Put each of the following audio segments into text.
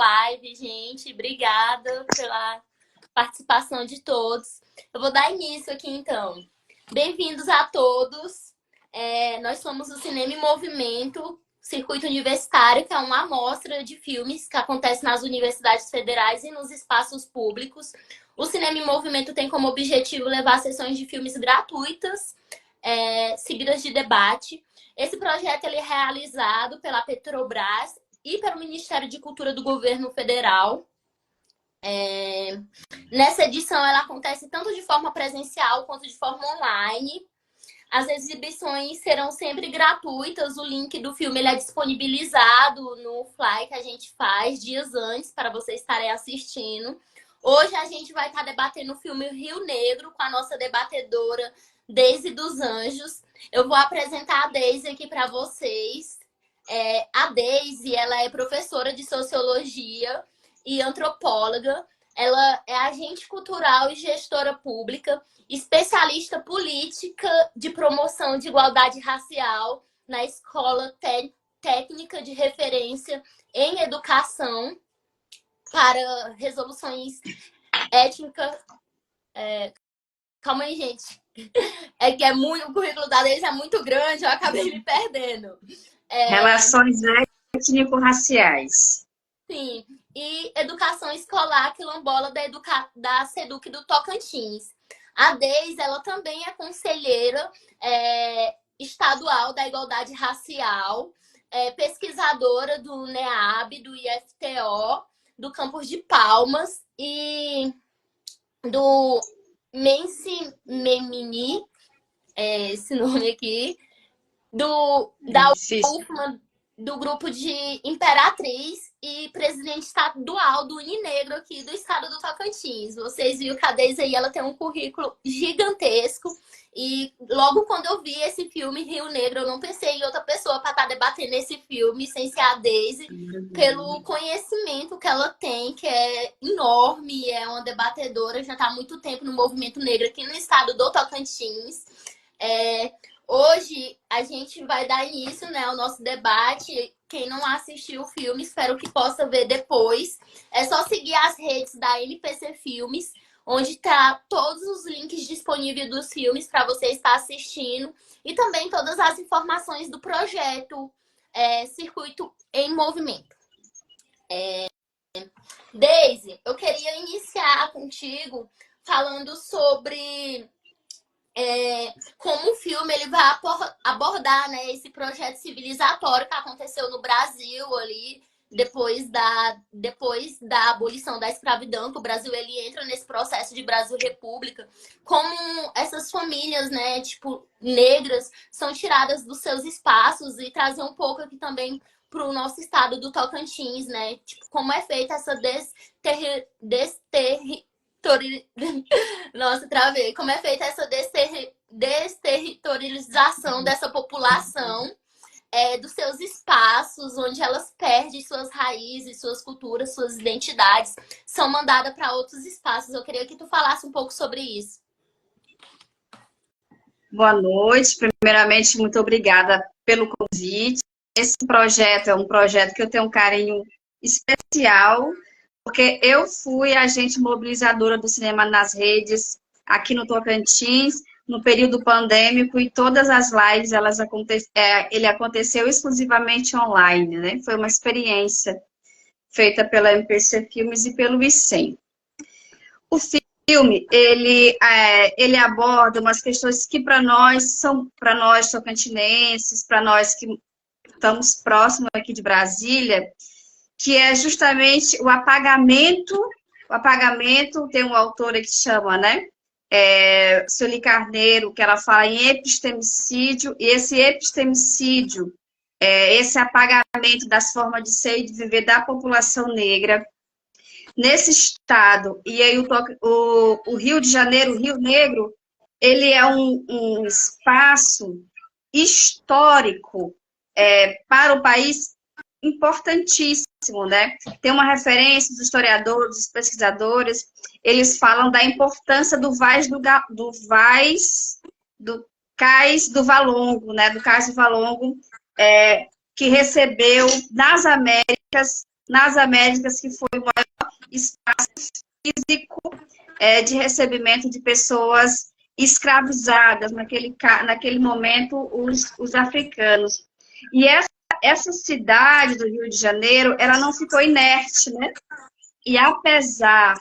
live, gente. Obrigada pela participação de todos. Eu vou dar início aqui, então. Bem-vindos a todos. Nós somos o Cinema em Movimento, Circuito Universitário, que é uma amostra de filmes que acontece nas universidades federais e nos espaços públicos. O Cinema em Movimento tem como objetivo levar sessões de filmes gratuitas, seguidas de debate. Esse projeto ele é realizado pela Petrobras e pelo Ministério de Cultura do Governo Federal. Nessa edição, ela acontece tanto de forma presencial quanto de forma online. As exibições serão sempre gratuitas. O link do filme ele é disponibilizado no fly que a gente faz dias antes para vocês estarem assistindo. Hoje a gente vai estar debatendo o filme Rio Negro com a nossa debatedora Deise dos Anjos. Eu vou apresentar a Deise aqui para vocês. A Deise, ela é professora de Sociologia e antropóloga. Ela é agente cultural e gestora pública, especialista política de promoção de igualdade racial na Escola Técnica de Referência em Educação para Resoluções Étnicas. Calma aí, gente. O currículo da Deise é muito grande, eu acabei me perdendo. Relações étnico-raciais. Sim, e Educação Escolar Quilombola da SEDUC do Tocantins. A Deise, ela também é conselheira estadual da Igualdade Racial, pesquisadora do NEAB, do IFTO, do Campus de Palmas e do Mensi Memini, esse nome aqui, da UFMA, do grupo de Imperatriz e presidente estadual do Uninegro aqui do estado do Tocantins. Vocês viram que a Deise aí, ela tem um currículo gigantesco. E logo quando eu vi esse filme, Rio Negro, eu não pensei em outra pessoa para estar debatendo esse filme sem ser a Deise, pelo conhecimento que ela tem, que é enorme, é uma debatedora, já está há muito tempo no movimento negro aqui no estado do Tocantins. Hoje a gente vai dar início, né, ao nosso debate. Quem não assistiu o filme, espero que possa ver depois. É só seguir as redes da NPC Filmes, onde tá todos os links disponíveis dos filmes para você estar assistindo. E também todas as informações do projeto Circuito em Movimento. Deise, eu queria iniciar contigo falando sobre como o filme ele vai abordar, né, esse projeto civilizatório que aconteceu no Brasil ali depois da abolição da escravidão, que o Brasil ele entra nesse processo de Brasil República, como essas famílias, né, tipo, negras, são tiradas dos seus espaços e trazer um pouco aqui também para o nosso estado do Tocantins, né, tipo, como é feita essa Nossa, travei. Como é feita essa desterritorialização dessa população, dos seus espaços, onde elas perdem suas raízes, suas culturas, suas identidades, são mandadas para outros espaços. Eu queria que tu falasse um pouco sobre isso. Boa noite. Primeiramente, muito obrigada pelo convite. Esse projeto é um projeto que eu tenho um carinho especial, porque eu fui agente mobilizadora do cinema nas redes aqui no Tocantins, no período pandêmico, e todas as lives ele aconteceu exclusivamente online, né? Foi uma experiência feita pela MPC Filmes e pelo ICEM. O filme, ele aborda umas questões que para nós tocantinenses, para nós que estamos próximos aqui de Brasília, que é justamente o apagamento, tem um autor que chama, né, Sueli Carneiro, que ela fala em epistemicídio, e esse epistemicídio, esse apagamento das formas de ser e de viver da população negra, nesse estado, e aí o Rio de Janeiro, o Rio Negro, ele é um espaço histórico para o país importantíssimo, né? Tem uma referência dos historiadores, dos pesquisadores, eles falam da importância do Cais do Valongo, né? Do Cais do Valongo, que recebeu nas Américas nas Américas, que foi o maior espaço físico de recebimento de pessoas escravizadas, naquele momento, os africanos. E essa cidade do Rio de Janeiro, ela não ficou inerte, né? E apesar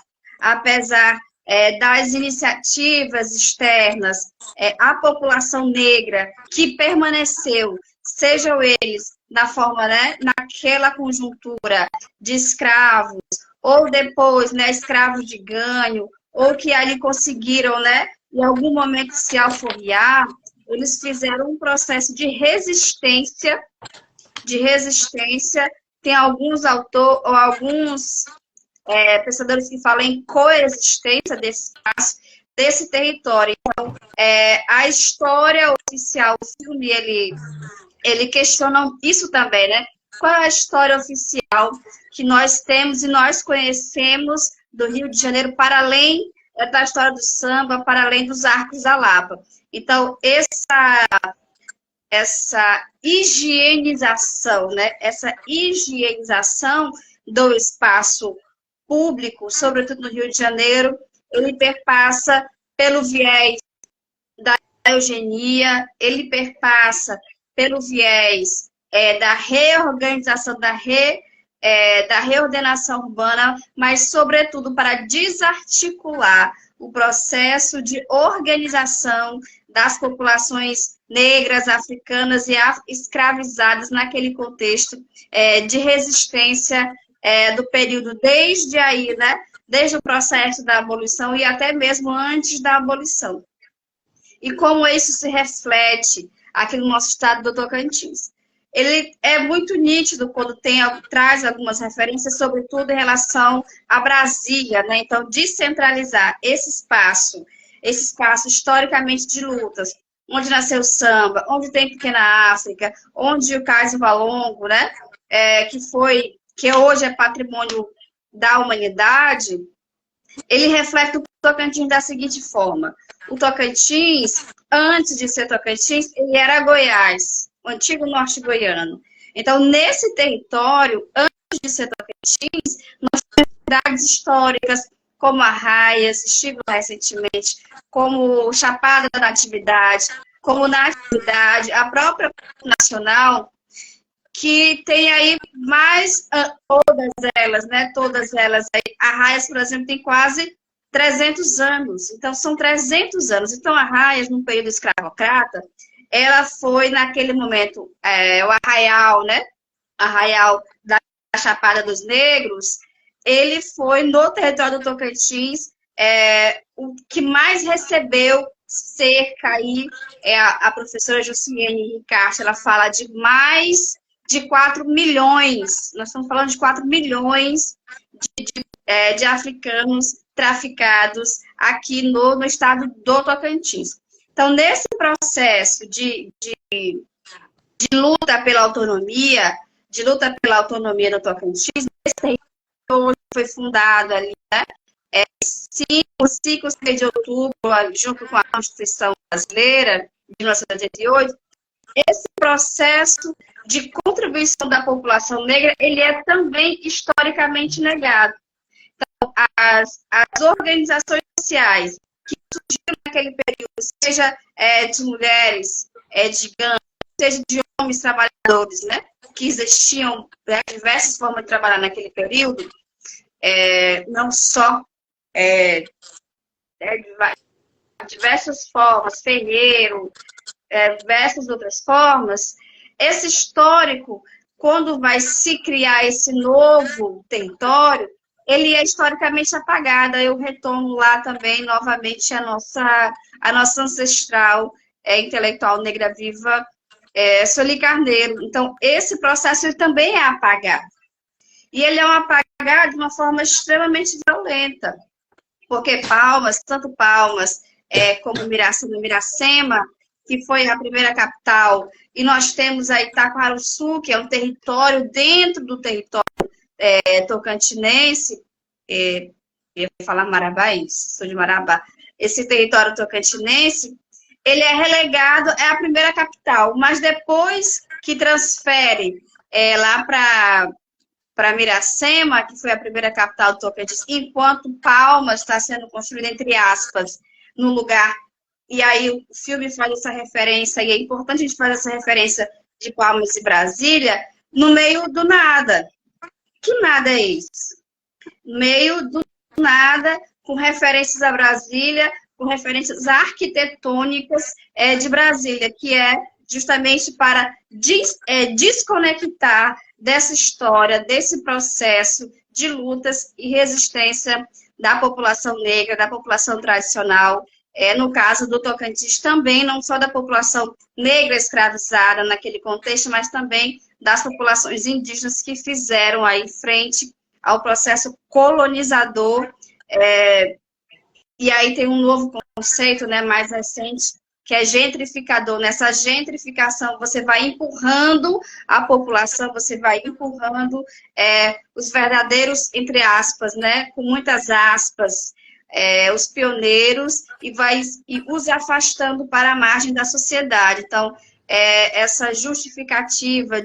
das iniciativas externas, a população negra que permaneceu, sejam eles na forma, né, naquela conjuntura de escravos, ou depois, né, escravos de ganho, ou que ali conseguiram, né, em algum momento se alforriar, eles fizeram um processo de resistência. Tem alguns autores, ou alguns pensadores que falam em coexistência desse território. Então, a história oficial, o filme, ele questiona isso também, né? Qual é a história oficial que nós temos e nós conhecemos do Rio de Janeiro, para além da história do samba, para além dos Arcos da Lapa. Então, essa higienização, né? Essa higienização do espaço público, sobretudo no Rio de Janeiro, ele perpassa pelo viés da eugenia, ele perpassa pelo viés da reorganização, da reordenação urbana, mas, sobretudo, para desarticular o processo de organização das populações negras, africanas e escravizadas naquele contexto de resistência do período desde aí, né? Desde o processo da abolição e até mesmo antes da abolição. E como isso se reflete aqui no nosso estado do Tocantins. Ele é muito nítido quando traz algumas referências, sobretudo em relação a Brasília, né? Então, descentralizar esse espaço historicamente de lutas, onde nasceu o samba, onde tem Pequena África, onde o Cais do Valongo, né? Que hoje é patrimônio da humanidade, ele reflete o Tocantins da seguinte forma. O Tocantins, antes de ser Tocantins, ele era Goiás, o antigo norte goiano. Então, nesse território, antes de ser Tocantins, nós temos cidades históricas, como Arraias, estive lá recentemente, como Chapada da Natividade, como Natividade, a própria Nacional, que tem aí mais todas elas, né? Todas elas aí. Arraias, por exemplo, tem quase 300 anos. Então, são 300 anos. Então, Arraias, no período escravocrata, ela foi, naquele momento, o Arraial, né? Arraial da Chapada dos Negros, ele foi, no território do Tocantins, o que mais recebeu cerca aí, a professora Jussiene Ricardo, ela fala de mais de 4 milhões, nós estamos falando de 4 milhões de africanos traficados aqui no estado do Tocantins. Então, nesse processo de luta pela autonomia, do Tocantins, esse território foi fundado ali, né? 5 de outubro, junto com a Constituição Brasileira, de 1988, esse processo de contribuição da população negra, ele é também historicamente negado. Então, as organizações sociais que surgiram naquele período, seja de mulheres, de gangue, seja de homens trabalhadores, né, que existiam diversas formas de trabalhar naquele período, não só diversas formas, ferreiro, diversas outras formas, esse histórico, quando vai se criar esse novo território, ele é historicamente apagado. Eu retomo lá também, novamente, a nossa ancestral intelectual negra viva, Sueli Carneiro. Então, esse processo ele também é apagado. E ele é apagado de uma forma extremamente violenta, porque tanto Palmas como Miracema, que foi a primeira capital, e nós temos aí Itaquaruçu, que é um território dentro do território tocantinense, eu ia falar Marabá, sou de Marabá, esse território tocantinense, ele é relegado, é a primeira capital, mas depois que transfere lá para para Miracema, que foi a primeira capital do Tocantins, enquanto Palmas está sendo construída, entre aspas, no lugar. E aí o filme faz essa referência, e é importante a gente fazer essa referência de Palmas e Brasília, no meio do nada. Que nada é isso? No meio do nada, com referências a Brasília, com referências arquitetônicas de Brasília, que é justamente para desconectar dessa história, desse processo de lutas e resistência da população negra, da população tradicional, no caso do Tocantins também, não só da população negra escravizada naquele contexto, mas também das populações indígenas que fizeram aí frente ao processo colonizador. E aí tem um novo conceito, né, mais recente, que é gentrificador. Nessa gentrificação, você vai empurrando a população, você vai empurrando os verdadeiros, entre aspas, né, com muitas aspas, os pioneiros, e os afastando para a margem da sociedade. Então, essa justificativa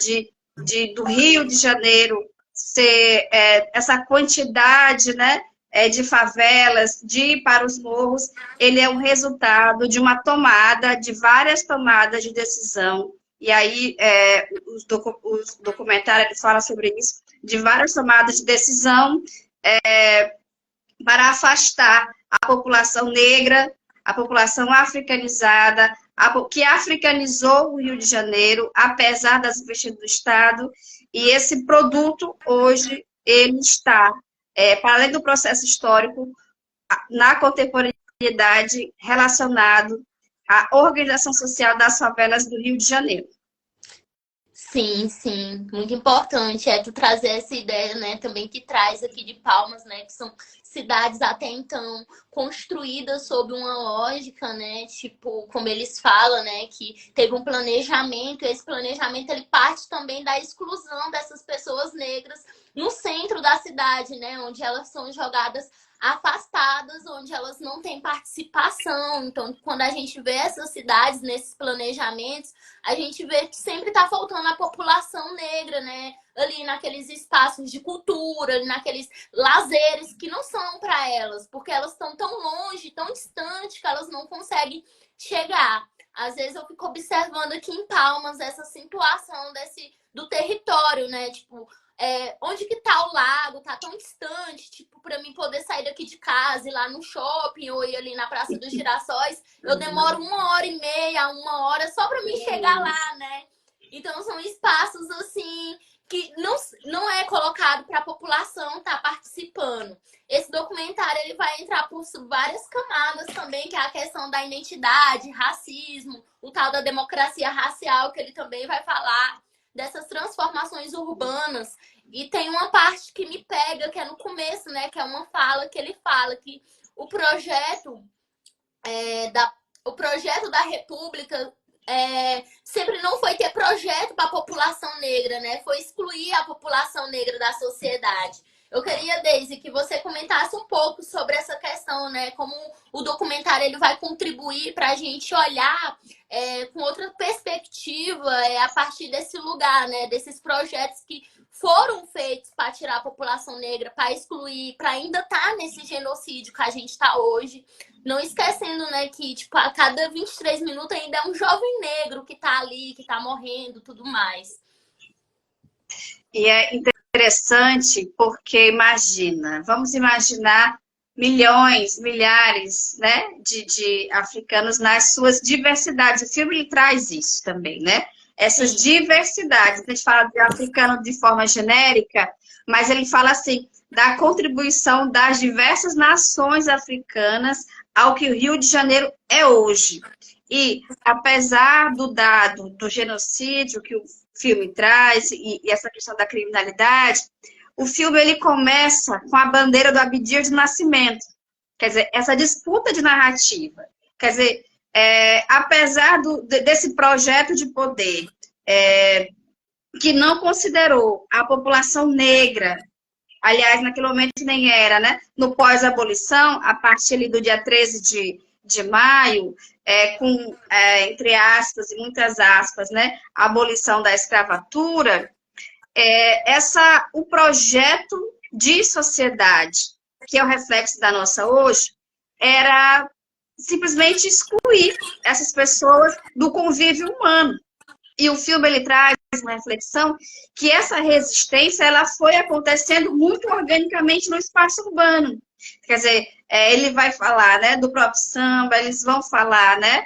do Rio de Janeiro ser essa quantidade, né, de favelas, de ir para os morros, ele é um resultado de uma tomada, de várias tomadas de decisão. E aí, os documentários falam sobre isso, de várias tomadas de decisão para afastar a população negra, a população africanizada, que africanizou o Rio de Janeiro, apesar das investidas do Estado, e esse produto, hoje, ele está, para além do processo histórico, na contemporaneidade, relacionado à organização social das favelas do Rio de Janeiro. Sim, sim, muito importante tu trazer essa ideia, né, também que traz aqui de Palmas, né, que são cidades até então construídas sob uma lógica, né, tipo, como eles falam, né, que teve um planejamento, e esse planejamento ele parte também da exclusão dessas pessoas negras no centro da cidade, né, onde elas são jogadas afastadas, onde elas não têm participação. Então, quando a gente vê essas cidades nesses planejamentos, a gente vê que sempre está faltando a população negra, né? Ali naqueles espaços de cultura, naqueles lazeres que não são para elas, porque elas estão tão longe, tão distante, que elas não conseguem chegar. Às vezes eu fico observando aqui em Palmas essa situação do território, né? Tipo, onde que tá o lago? Tá tão distante, tipo, para mim poder sair daqui de casa, ir lá no shopping ou ir ali na Praça dos Girassóis, eu demoro 1h30, 1 hora só para mim chegar lá, né? Então são espaços assim que não é colocado para a população estar participando. Esse documentário ele vai entrar por várias camadas também, que é a questão da identidade, racismo, o tal da democracia racial, que ele também vai falar dessas transformações urbanas. E tem uma parte que me pega, que é no começo, né? Que é uma fala que ele fala que o projeto da República sempre não foi ter projeto para a população negra, né? Foi excluir a população negra da sociedade. Eu queria, Deise, que você comentasse um pouco sobre essa questão, né? Como o documentário ele vai contribuir para a gente olhar com outra perspectiva a partir desse lugar, né? Desses projetos que foram feitos para tirar a população negra, para excluir, para ainda estar nesse genocídio que a gente está hoje. Não esquecendo, né, que tipo, a cada 23 minutos ainda é um jovem negro que está ali, que está morrendo, tudo mais. E é interessante porque, vamos imaginar milhões, milhares, né, de africanos nas suas diversidades. O filme ele traz isso também, né? Essas diversidades. A gente fala de africano de forma genérica, mas ele fala assim, da contribuição das diversas nações africanas ao que o Rio de Janeiro é hoje. E, apesar do dado do genocídio que o filme traz, e essa questão da criminalidade, o filme ele começa com a bandeira do Abdias de Nascimento. Quer dizer, essa disputa de narrativa. Quer dizer, apesar desse projeto de poder que não considerou a população negra, aliás, naquele momento nem era, né? No pós-abolição, a partir ali do dia 13 de maio, com, entre aspas e muitas aspas, né? A abolição da escravatura, o projeto de sociedade, que é o reflexo da nossa hoje, era simplesmente excluir essas pessoas do convívio humano. E o filme ele traz uma reflexão que essa resistência ela foi acontecendo muito organicamente no espaço urbano. Quer dizer, ele vai falar, né, do próprio samba, eles vão falar, né,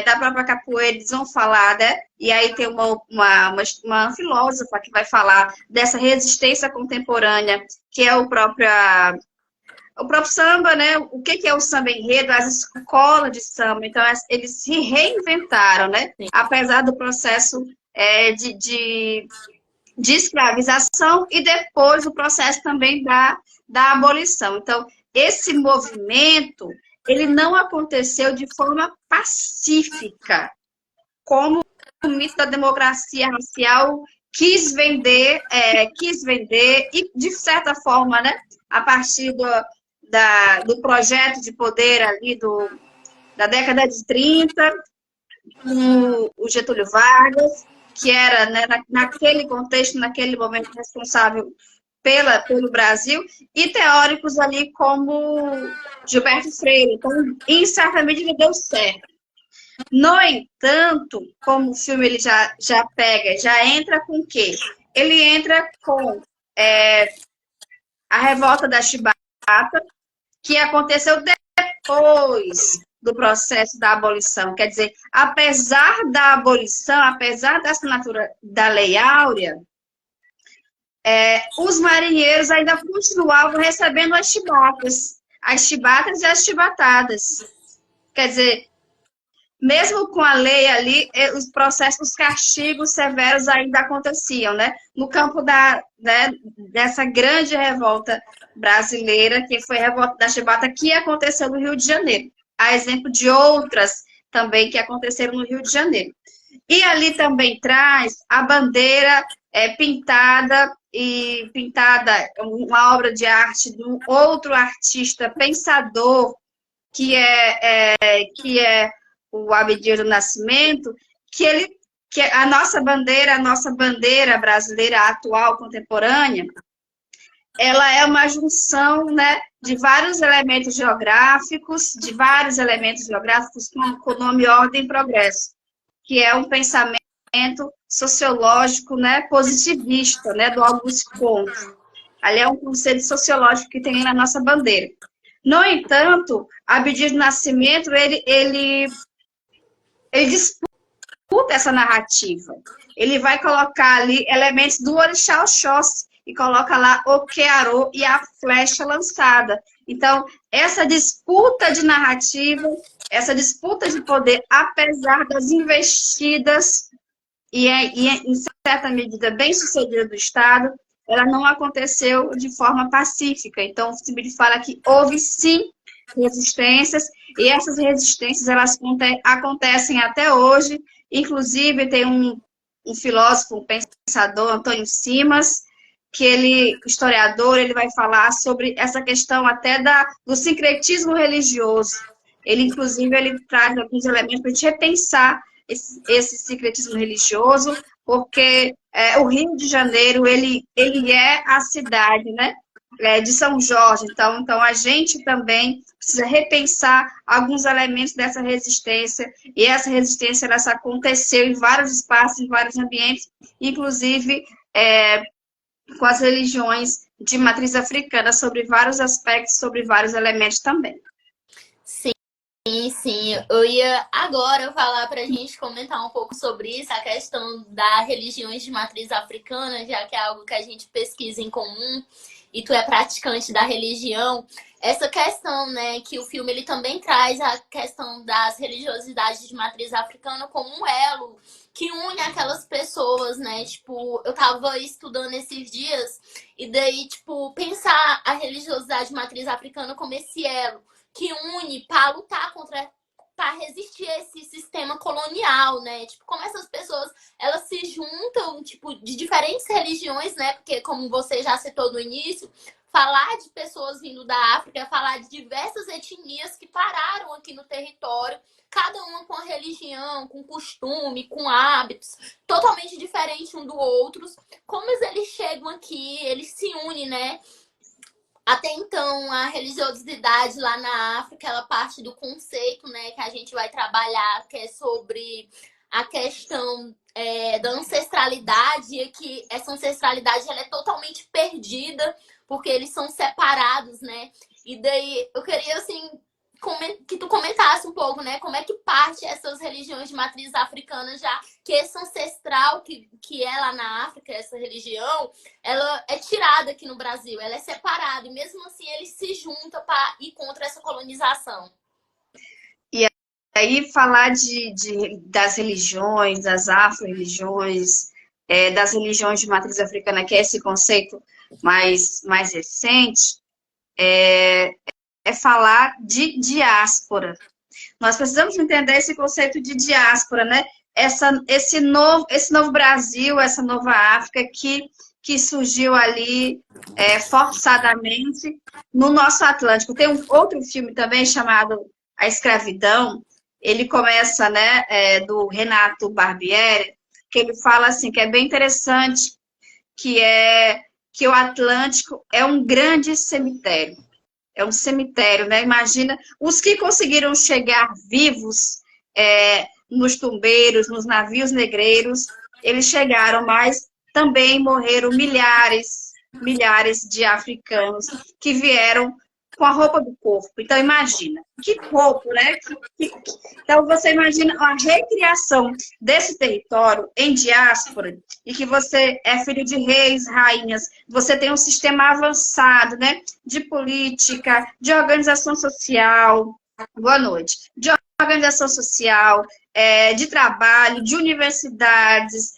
da própria capoeira, eles vão falar, né, e aí tem uma filósofa que vai falar dessa resistência contemporânea, que é o próprio samba, né? O que é o samba enredo? As escolas de samba. Então, eles se reinventaram, né? Sim. Apesar do processo de escravização e depois o processo também da abolição. Então, esse movimento, ele não aconteceu de forma pacífica, como o mito da democracia racial quis vender e, de certa forma, né? A partir do projeto de poder ali da década de 30, com o Getúlio Vargas, que era, né, naquele contexto, naquele momento, responsável pelo Brasil, e teóricos ali como Gilberto Freire. Então, em certa medida, deu certo. No entanto, como o filme ele já entra com o quê? Ele entra com a revolta da Chibata, que aconteceu depois do processo da abolição. Quer dizer, apesar da abolição, apesar da assinatura da Lei Áurea, os marinheiros ainda continuavam recebendo as chibatas e as chibatadas. Quer dizer, mesmo com a lei ali, os processos, os castigos severos ainda aconteciam, né? No campo dessa grande revolta brasileira, que foi a revolta da chibata, que aconteceu no Rio de Janeiro. Há exemplo de outras também que aconteceram no Rio de Janeiro. E ali também traz a bandeira pintada, uma obra de arte de um outro artista pensador, que é o Abdias do Nascimento, que a nossa bandeira brasileira atual, contemporânea, ela é uma junção, né, de vários elementos geográficos, com o nome Ordem e Progresso, que é um pensamento sociológico, né, positivista, né, do Auguste Comte. Ali é um conceito sociológico que tem na nossa bandeira. No entanto, Abdias do Nascimento, ele disputa essa narrativa. Ele vai colocar ali elementos do Orixá Oxóssi e coloca lá o Quearô e a flecha lançada. Então, essa disputa de narrativa, essa disputa de poder, apesar das investidas e em certa medida bem-sucedida do Estado, ela não aconteceu de forma pacífica. Então, o Sibeli fala que houve, sim, resistências, e essas resistências elas acontecem até hoje. Inclusive, tem um filósofo, um pensador, Antônio Simas, que historiador, ele vai falar sobre essa questão até do sincretismo religioso. Inclusive, ele traz alguns elementos para a gente repensar esse sincretismo religioso, porque o Rio de Janeiro, ele é a cidade, né, de São Jorge. Então, a gente também precisa repensar alguns elementos dessa resistência, e essa resistência ela aconteceu em vários espaços, em vários ambientes, inclusive com as religiões de matriz africana, sobre vários aspectos, sobre vários elementos também. Sim, eu ia agora falar para a gente comentar um pouco sobre isso, a questão das religiões de matriz africana, já que é algo que a gente pesquisa em comum e tu é praticante da religião. Essa questão, né, que o filme ele também traz a questão das religiosidades de matriz africana como um elo que une aquelas pessoas, né? Tipo, eu tava estudando esses dias e daí, tipo, pensar a religiosidade de matriz africana como esse elo que une para lutar para resistir a esse sistema colonial, né? Tipo, como essas pessoas, elas se juntam, tipo, de diferentes religiões, né? Porque, como você já citou no início, falar de pessoas vindo da África é falar de diversas etnias que pararam aqui no território, cada uma com a religião, com costume, com hábitos, totalmente diferentes um do outro. Como eles chegam aqui, eles se unem, né? Até então, a religiosidade lá na África, ela parte do conceito, né, que a gente vai trabalhar, que é sobre a questão da ancestralidade, e que essa ancestralidade ela é totalmente perdida, porque eles são separados, né? E daí, eu queria, assim, que tu comentasse um pouco, né, como é que parte essas religiões de matriz africana, já que esse ancestral que é lá na África, essa religião, ela é tirada aqui no Brasil, ela é separada, e mesmo assim eles se juntam para ir contra essa colonização. E aí falar das religiões, das afro-religiões, das religiões de matriz africana, que é esse conceito mais recente, é falar de diáspora. Nós precisamos entender esse conceito de diáspora, né? Esse novo Brasil, essa nova África que surgiu ali forçadamente no nosso Atlântico. Tem um outro filme também chamado A Escravidão. Ele começa, né, do Renato Barbieri, que ele fala assim, que é bem interessante, que o Atlântico é um grande cemitério. É um cemitério, né? Imagina, os que conseguiram chegar vivos nos tumbeiros, nos navios negreiros, eles chegaram, mas também morreram milhares de africanos que vieram com a roupa do corpo. Então, imagina, que corpo, né? Então, você imagina a recriação desse território em diáspora, e que você é filho de reis, rainhas, você tem um sistema avançado, né? De política, de organização social, boa noite, de organização social, de trabalho, de universidades,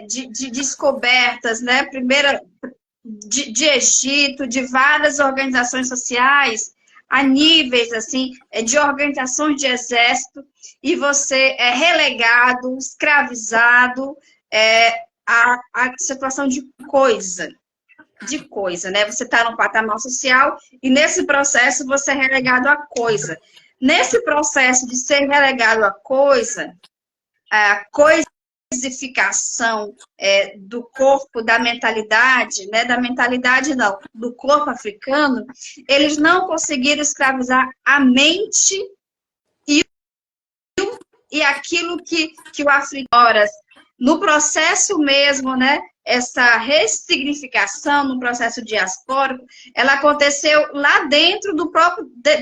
de descobertas, né? De Egito, de várias organizações sociais, a níveis, assim, de organizações de exército, e você é relegado, escravizado, a situação de coisa, né? Você está num patamar social e nesse processo você é relegado a coisa. Nesse processo de ser relegado a coisa, a coisificação do corpo, da mentalidade, né? Da mentalidade não, do corpo africano, eles não conseguiram escravizar a mente e aquilo que o africano, no processo mesmo, né? Essa ressignificação no processo diaspórico, ela aconteceu lá dentro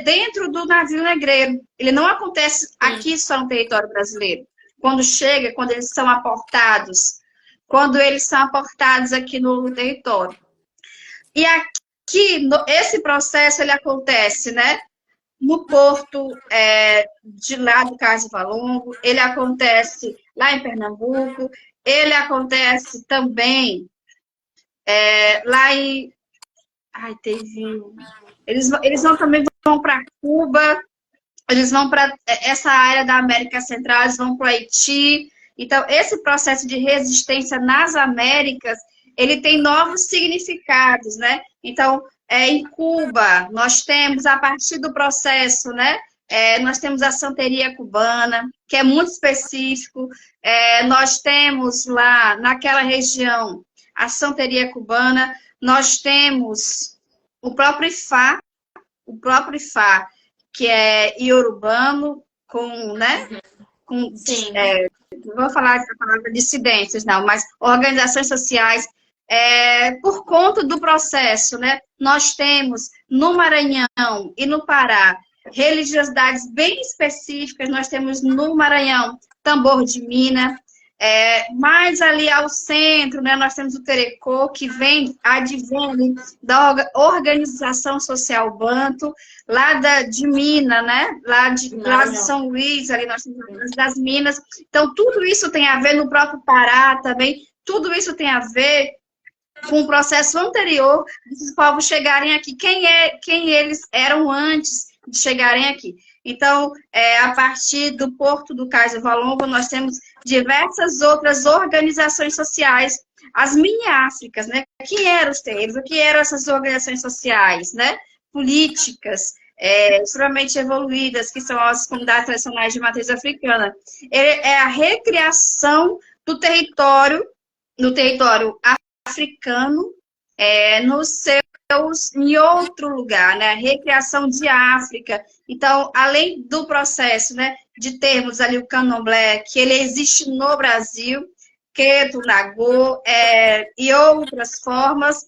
dentro do navio negreiro. Ele não acontece aqui só no território brasileiro. Quando eles são aportados, aqui no território. E aqui, esse processo, ele acontece, né? No porto de lá do Cais do Valongo, ele acontece lá em Pernambuco, ele acontece também lá em... Ai, teve... Eles também vão para Cuba, eles vão para essa área da América Central, eles vão para o Haiti. Então, esse processo de resistência nas Américas, ele tem novos significados, né? Então, em Cuba, nós temos, a partir do processo, né? Nós temos a santeria cubana, que é muito específico. Nós temos lá, naquela região, a santeria cubana. Nós temos o próprio Ifá, que é iorubano, né? Não vou falar a palavra dissidências, não, mas organizações sociais, por conta do processo, né? Nós temos no Maranhão e no Pará religiosidades bem específicas. Nós temos no Maranhão tambor de mina, mais ali ao centro, né, nós temos o Terecô, que advém da organização social Banto, lá de Minas, né, lá de São Luís, ali nós temos das Minas. Então, tudo isso tem a ver no próprio Pará também, tudo isso tem a ver com o processo anterior desses povos chegarem aqui. Quem eles eram antes de chegarem aqui. Então, a partir do Porto do Cais do Valongo, nós temos diversas outras organizações sociais as mini-Áfricas, né? O que eram os terreiros, o que eram essas organizações sociais, né? Políticas, extremamente evoluídas, que são as comunidades tradicionais de matriz africana. É a recriação do território, no território africano, em outro lugar, né? Recriação de África. Então, além do processo, né, de termos ali o candomblé, que ele existe no Brasil, Queto, Nagô, e outras formas,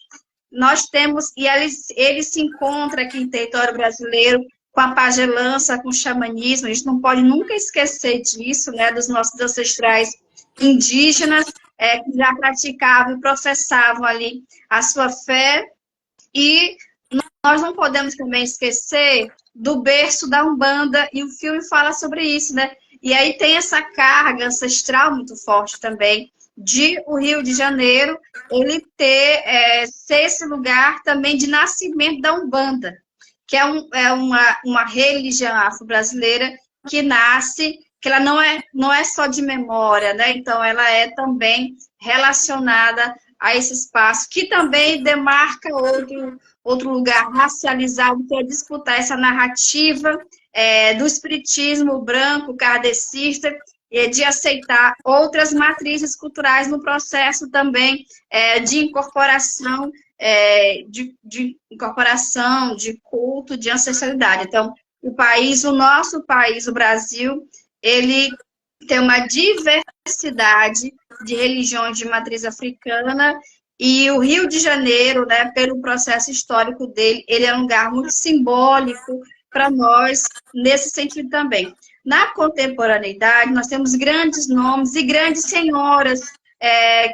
nós temos, e ele se encontra aqui em território brasileiro com a pagelança, com o xamanismo, a gente não pode nunca esquecer disso, né, dos nossos ancestrais indígenas, que já praticavam e professavam ali a sua fé, e nós não podemos também esquecer do berço da Umbanda, e o filme fala sobre isso, né? E aí tem essa carga ancestral muito forte também, de o Rio de Janeiro, ele ser esse lugar também de nascimento da Umbanda, que é uma religião afro-brasileira que nasce, que ela não é só de memória, né? Então, ela é também relacionada a esse espaço, que também demarca outro lugar racializado, que é disputar essa narrativa do espiritismo branco, kardecista, de aceitar outras matrizes culturais no processo também de incorporação, de incorporação, de culto, de ancestralidade. Então, o nosso país, o Brasil, ele tem uma diversidade de religiões de matriz africana, e o Rio de Janeiro, né, pelo processo histórico dele, ele é um lugar muito simbólico para nós, nesse sentido também. Na contemporaneidade, nós temos grandes nomes e grandes senhoras,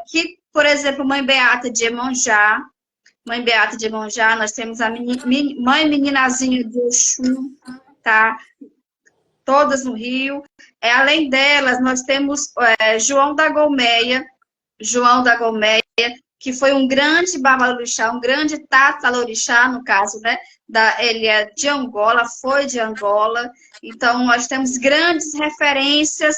que, por exemplo, Mãe Beata de Iemonjá, nós temos a Mãe Meninazinha de Oxum, tá? Todas no Rio. Além delas, nós temos João da Gomeia, que foi um grande babalorixá, um grande tatalorixá, no caso, né? Ele é de Angola, foi de Angola. Então, nós temos grandes referências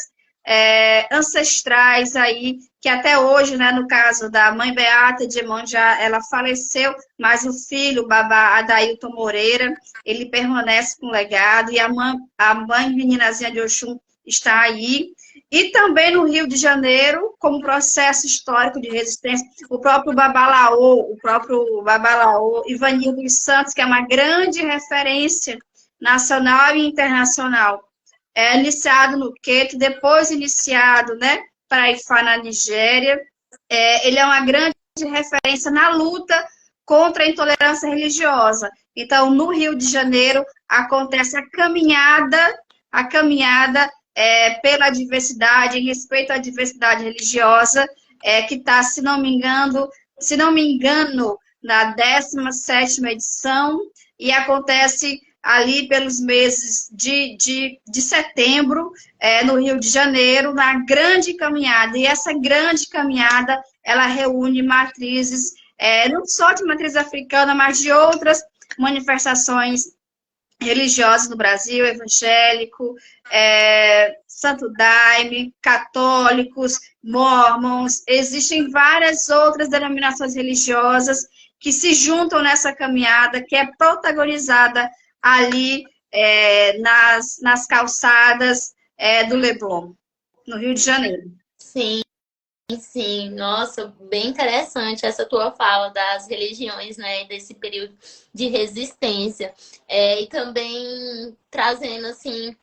ancestrais aí, que até hoje, né, no caso da Mãe Beata de Iemonjá, ela faleceu, mas o filho, o babá Adailton Moreira, ele permanece com o legado, e a mãe Meninazinha de Oxum está aí. E também no Rio de Janeiro, como processo histórico de resistência, o próprio Babalaô, Ivanir dos Santos, que é uma grande referência nacional e internacional, iniciado no Queto, depois iniciado, né, para Ifá na Nigéria. Ele é uma grande referência na luta contra a intolerância religiosa. Então, no Rio de Janeiro, acontece a caminhada pela diversidade, em respeito à diversidade religiosa, que está, se não me engano, na 17ª edição, e acontece ali pelos meses de setembro, no Rio de Janeiro, na grande caminhada. E essa grande caminhada, ela reúne matrizes, não só de matriz africana, mas de outras manifestações religiosas no Brasil, evangélico, Santo Daime, católicos, mormons. Existem várias outras denominações religiosas que se juntam nessa caminhada, que é protagonizada ali nas calçadas do Leblon, no Rio de Janeiro. Sim, sim. Nossa, bem interessante essa tua fala das religiões, né, desse período de resistência. E também trazendo, assim,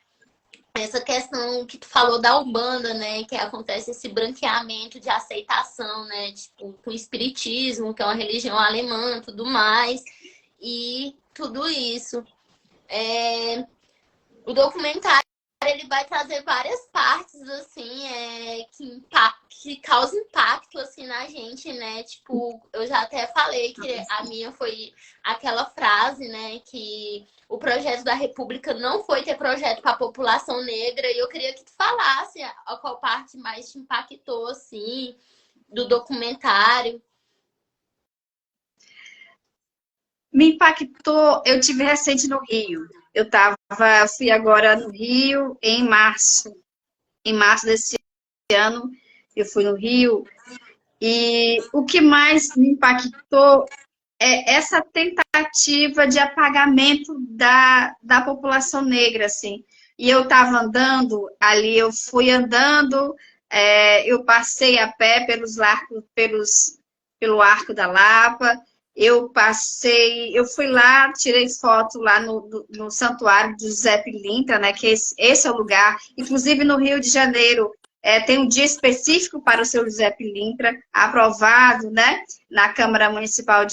essa questão que tu falou da Umbanda, né, que acontece esse branqueamento de aceitação, né, tipo, com o espiritismo, que é uma religião alemã, tudo mais, e tudo isso. O documentário, ele vai trazer várias partes, assim, que causam impacto, assim, na gente, né? Tipo, eu já até falei que a minha foi aquela frase, né? Que o projeto da República não foi ter projeto para a população negra. E eu queria que tu falasse a qual parte mais te impactou, assim, do documentário. Me impactou, eu tive recente no Rio. Eu fui agora no Rio em março desse ano, eu fui no Rio, E o que mais me impactou é essa tentativa de apagamento da população negra, assim. E eu estava andando ali, eu fui andando, eu passei a pé pelo Arco da Lapa, eu fui lá, tirei foto lá no Santuário do José Pilintra, né, que esse é o lugar. Inclusive, no Rio de Janeiro, tem um dia específico para o seu José Pilintra, aprovado, né, na Câmara Municipal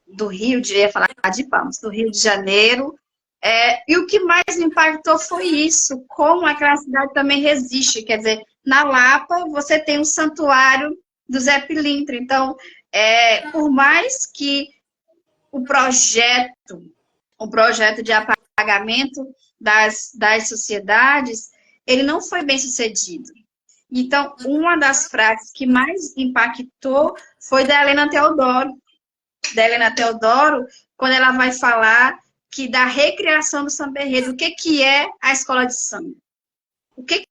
do Rio de, ia falar de Palmas, do Rio de Janeiro. E o que mais me impactou foi isso, como aquela cidade também resiste. Quer dizer, na Lapa você tem um santuário do Zé Pilintra. Então, por mais que o projeto de apagamento das sociedades, ele não foi bem sucedido. Então, uma das frases que mais impactou foi da Helena Teodoro, quando ela vai falar que da recriação do samba enredo, o que é a escola de samba? O que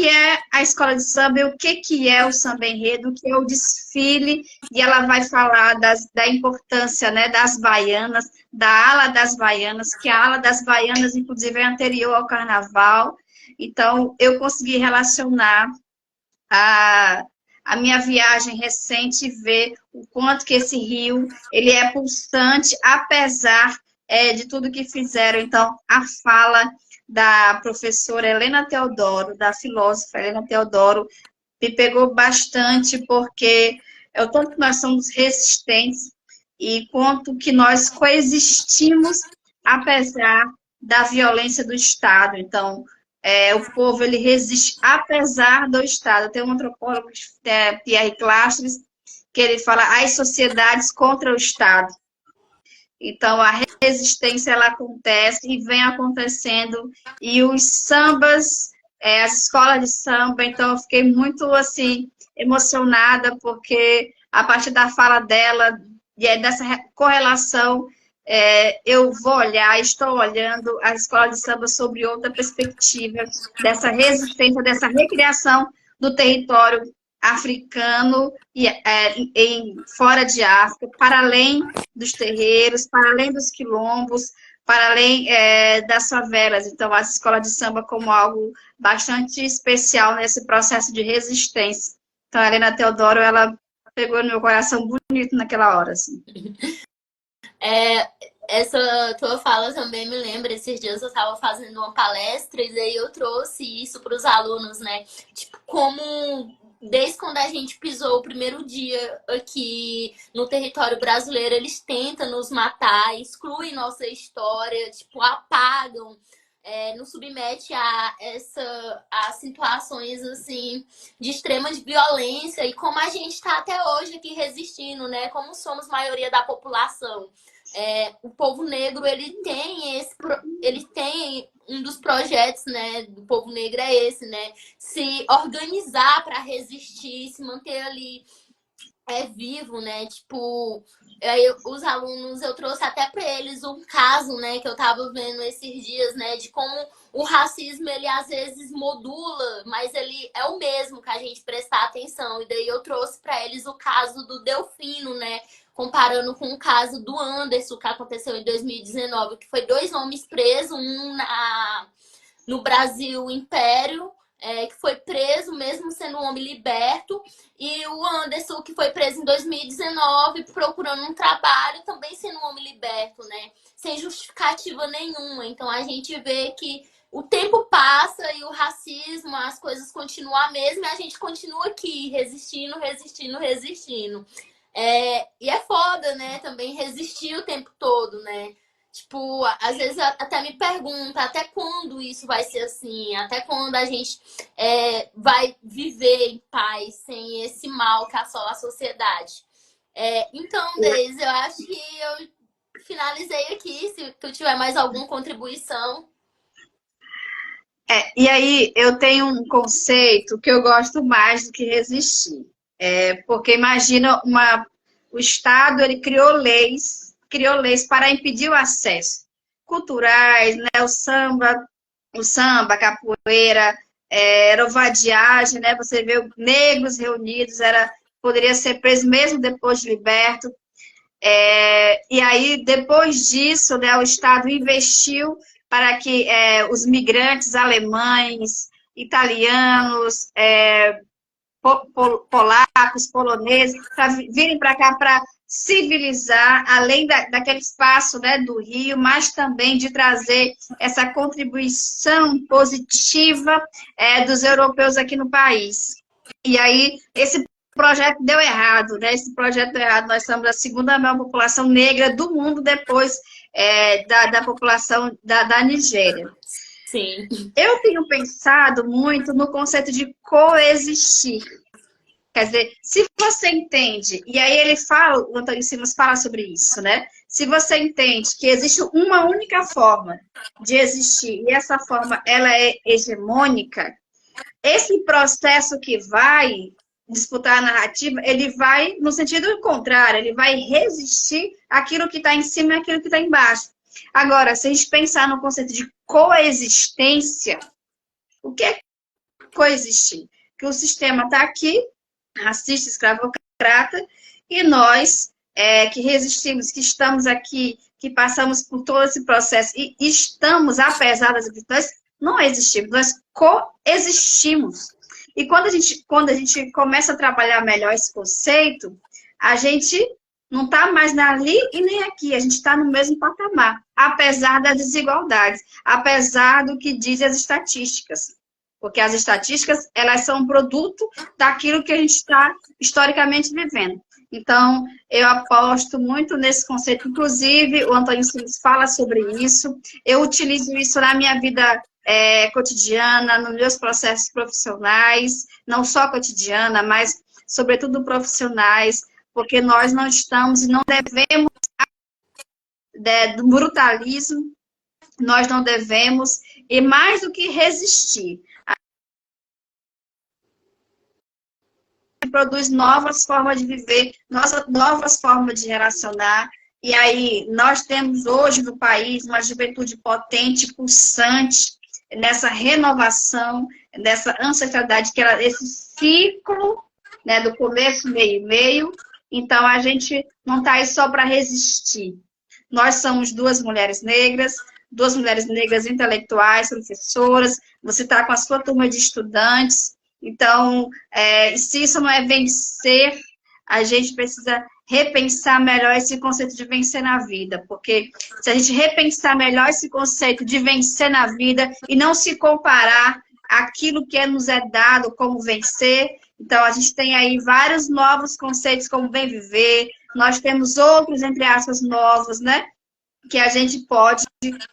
é a escola de samba e o que é o samba enredo, o que é o desfile, e ela vai falar da importância, né, das baianas, da ala das baianas, que a ala das baianas, inclusive, é anterior ao carnaval. Então, eu consegui relacionar a, a minha viagem recente e ver o quanto que esse rio ele é pulsante, apesar de tudo que fizeram. Então, a fala da professora Helena Teodoro, da filósofa Helena Teodoro, me pegou bastante, porque é o tanto que nós somos resistentes e quanto que nós coexistimos, apesar da violência do Estado. Então, o povo ele resiste apesar do Estado. Tem um antropólogo, Pierre Clastres, que ele fala as sociedades contra o Estado. Então, a resistência ela acontece e vem acontecendo. E os sambas, as escolas de samba, então eu fiquei muito assim emocionada, porque a partir da fala dela e dessa correlação, eu vou olhar, estou olhando a escola de samba sobre outra perspectiva, dessa resistência, dessa recriação do território africano e fora de África, para além dos terreiros, para além dos quilombos, para além das favelas. Então, a escola de samba como algo bastante especial nesse processo de resistência. Então, a Helena Teodoro, ela pegou no meu coração bonito naquela hora, assim. Essa tua fala também me lembra, esses dias eu estava fazendo uma palestra e daí eu trouxe isso para os alunos, né? Tipo, como desde quando a gente pisou o primeiro dia aqui no território brasileiro, eles tentam nos matar, excluem nossa história, tipo, apagam, nos submete a situações assim de extrema violência, e como a gente está até hoje aqui resistindo, né? Como somos maioria da população. O povo negro ele tem um dos projetos, né, do povo negro é esse, né, se organizar para resistir, se manter ali vivo, né, tipo, os alunos, eu trouxe até para eles um caso, né, que eu tava vendo esses dias, né, de como o racismo, ele às vezes modula, mas ele é o mesmo que a gente prestar atenção, e daí eu trouxe para eles o caso do Delfino, né, comparando com o caso do Anderson, que aconteceu em 2019, que foi 2 homens presos, um no Brasil Império, que foi preso mesmo sendo um homem liberto, e o Anderson, que foi preso em 2019, procurando um trabalho, também sendo um homem liberto, né? Sem justificativa nenhuma. Então a gente vê que o tempo passa e o racismo, as coisas continuam a mesma, e a gente continua aqui, resistindo, resistindo, resistindo. E é foda, né? Também resistir o tempo todo, né? Tipo, às vezes até me pergunta até quando isso vai ser assim, até quando a gente vai viver em paz sem esse mal que assola a sociedade. Então, Deise, eu acho que eu finalizei aqui. Se tu tiver mais alguma contribuição. E aí eu tenho um conceito que eu gosto mais do que resistir. Porque imagina o Estado ele criou leis para impedir o acesso culturais, né? O samba, a capoeira, era o vadiagem, né? Você vê negros reunidos, era poderia ser preso mesmo depois de liberto. E aí, depois disso, né, o Estado investiu para que os migrantes alemães, italianos, polacos, poloneses, virem para cá para civilizar, além daquele espaço, né, do Rio, mas também de trazer essa contribuição positiva dos europeus aqui no país. E aí, esse projeto deu errado, né? Esse projeto deu errado. Nós somos a segunda maior população negra do mundo, depois da população da Nigéria. Sim. Eu tenho pensado muito no conceito de coexistir. Quer dizer, se você entende, e aí ele fala, o Antônio Simas fala sobre isso, né? Se você entende que existe uma única forma de existir, e essa forma ela é hegemônica, esse processo que vai disputar a narrativa, ele vai no sentido contrário, ele vai resistir àquilo que está em cima e àquilo que está embaixo. Agora, se a gente pensar no conceito de coexistência, o que é coexistir? Que o sistema está aqui, racista, escravocrata, e nós que resistimos, que estamos aqui, que passamos por todo esse processo e estamos, apesar das dificuldades, não existimos, nós coexistimos. E quando a gente começa a trabalhar melhor esse conceito, a gente não está mais ali e nem aqui, a gente está no mesmo patamar, apesar das desigualdades, apesar do que dizem as estatísticas. Porque as estatísticas, elas são um produto daquilo que a gente está historicamente vivendo. Então, eu aposto muito nesse conceito. Inclusive, o Antônio Simas fala sobre isso. Eu utilizo isso na minha vida cotidiana, nos meus processos profissionais, não só cotidiana, mas, sobretudo, profissionais, porque nós não estamos e não devemos do brutalismo, nós não devemos, e mais do que resistir, produz novas formas de viver, novas formas de relacionar. E aí, nós temos hoje no país uma juventude potente, pulsante, nessa renovação, nessa ancestralidade, que era esse ciclo, né, do começo, meio e meio. Então, a gente não está aí só para resistir. Nós somos duas mulheres negras intelectuais, professoras, você está com a sua turma de estudantes. Então, se isso não é vencer, a gente precisa repensar melhor esse conceito de vencer na vida, porque se a gente repensar melhor esse conceito de vencer na vida e não se comparar àquilo que nos é dado como vencer, então a gente tem aí vários novos conceitos como bem viver, nós temos outros, entre aspas, novos, né? Que a gente pode,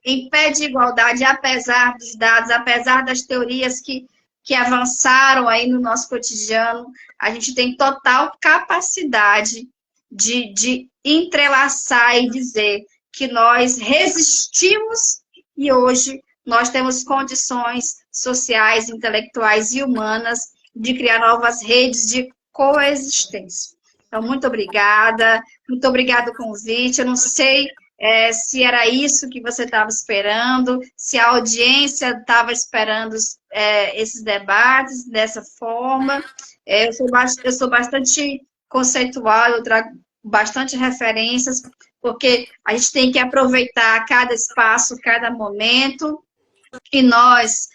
em pé de igualdade, apesar dos dados, apesar das teorias que avançaram aí no nosso cotidiano, a gente tem total capacidade de entrelaçar e dizer que nós resistimos e hoje nós temos condições sociais, intelectuais e humanas de criar novas redes de coexistência. Então, muito obrigada o convite. Eu não sei se era isso que você estava esperando, se a audiência estava esperando esses debates dessa forma. Eu sou bastante conceitual, eu trago bastante referências, porque a gente tem que aproveitar cada espaço, cada momento, e nós,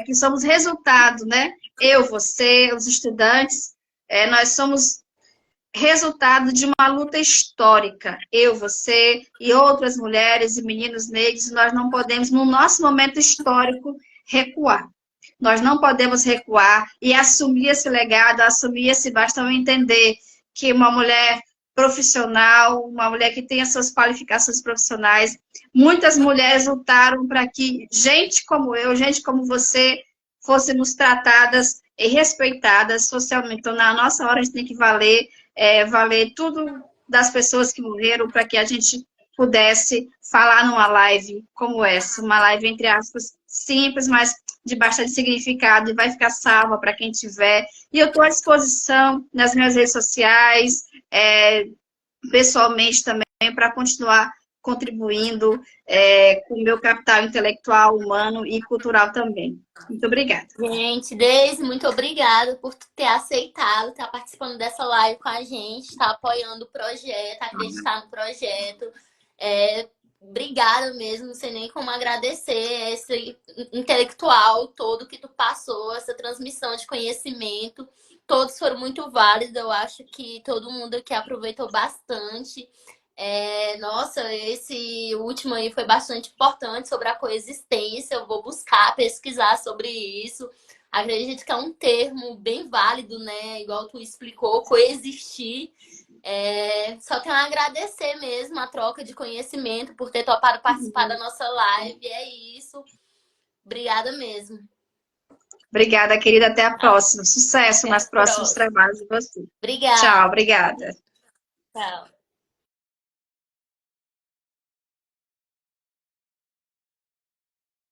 que somos resultado, né? Eu, você, os estudantes, nós somos resultado de uma luta histórica. Eu, você e outras mulheres e meninos negros, nós não podemos, no nosso momento histórico, recuar. Nós não podemos recuar e assumir esse legado, assumir esse bastão e entender que uma mulher profissional, uma mulher que tem as suas qualificações profissionais, muitas mulheres lutaram para que gente como eu, gente como você, fôssemos tratadas e respeitadas socialmente. Então, na nossa hora, a gente tem que valer tudo das pessoas que morreram para que a gente pudesse falar numa live como essa, uma live, entre aspas, simples, mas de bastante significado, e vai ficar salva para quem tiver. E eu estou à disposição nas minhas redes sociais, pessoalmente também, para continuar contribuindo com o meu capital intelectual, humano e cultural também. Muito obrigada. Gente, Deise, muito obrigada por ter aceitado, estar participando dessa live com a gente, estar apoiando o projeto, acreditar no projeto. Obrigada mesmo, não sei nem como agradecer esse intelectual todo que tu passou, essa transmissão de conhecimento. Todos foram muito válidos, eu acho que todo mundo aqui aproveitou bastante. Nossa, esse último aí foi bastante importante sobre a coexistência. Eu vou buscar pesquisar sobre isso. Acredito que é um termo bem válido, né? Igual tu explicou, coexistir. Só tenho a agradecer mesmo a troca de conhecimento por ter topado participar da nossa live. É isso. Obrigada mesmo. Obrigada, querida. Até a próxima. Sucesso Até nos a próximos próxima. trabalhos de você. Obrigada. Tchau, obrigada. Tchau.